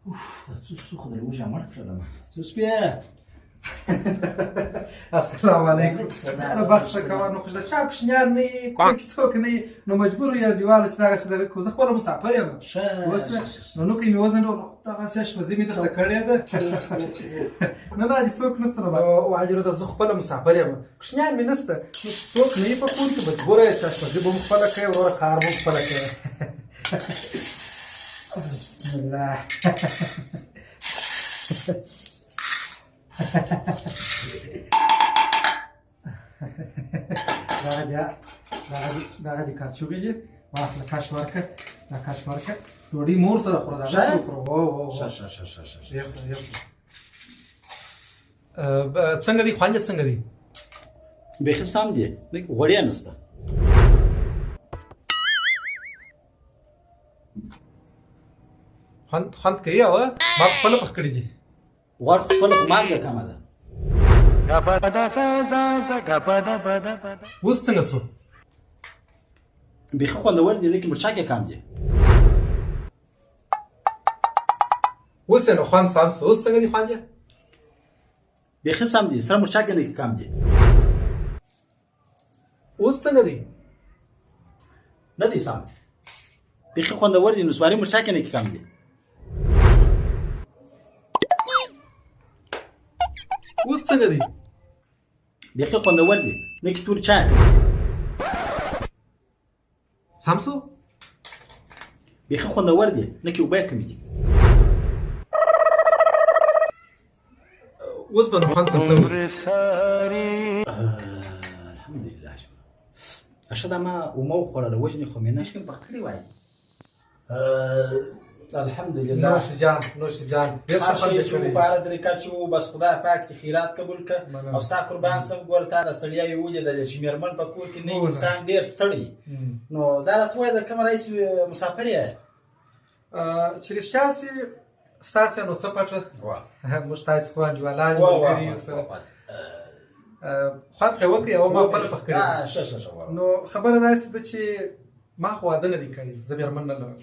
دا څو څو خو د لوږې مړ کړلم څو سپی السلام علیکم. را بخښه کوه نو خو د چا کوچنیان نه یې کور کې څوک نه یې نو مجبور یو ډیواله چې دغسې د خو زه خپله مسافر یم نو نوکۍ مې وځنډول دغسې اشپزي مې درته کړې ده نه دا دې څوک نشته نو واجره ته زه خپله مسافر یم کوچنیان مې نشته نو څوک نه یې په کور کې مجبوره یې چې اشپزي به مو خپله کوې وروره کار به مو خپله کوې بسم الله دغه دې کاچوغې دي واخله کش ورکړه دا کش ورکړه ډوډۍ مور سره خوره دغسې وخوره څنګه دي خوند یې څنګه دي بیخي سم دي لږ غوړیا نشته خوند کوي او ما خپله پخ کړي دي غوړ خو خپله خو مالګه کمه ده اوس څنګه سو بیخي خوندور دي لیکن مرچک یې کم دي اوس نو خوند سم سو اوس څنګه دي خوند یې بیخي سم دي سره مرچک یې کم دي اوس څنګه دي نه دي سم بیخي خوندور دي نسواري مرچک یې کم دي اوس څنګه دي بیخي خوندور دي نه کې تور چای سم سو بیخي خوندور دي نه کې اوبه کمې دي اوس به نو خوند سم الحمدلله اشهد ما وما وخوړله وجنې خو مې نشکم پخ کړي وای الحمدلله نوش جان ډېر ښه خوند چې پاره طریقه چې بس خدای پاک دې خیرات قبول کړه او ستا قربان سم ګوره تا د ستړیاوې ولیدلې چې مېرمن په کور کې نه انسان ډېر ستړی نو دا راته ووایه د کوم رئیس مسافر یې چې رښتیا سي ستاسې نو څه پټه موږ ستاسې خو انډیوالان یو ملګري یو سره خوند خو یې وکړي او ما خپله پخ کړي نو خبره داسې ده چې ما خو واده نه دي کړي زه مېرمن نه لرم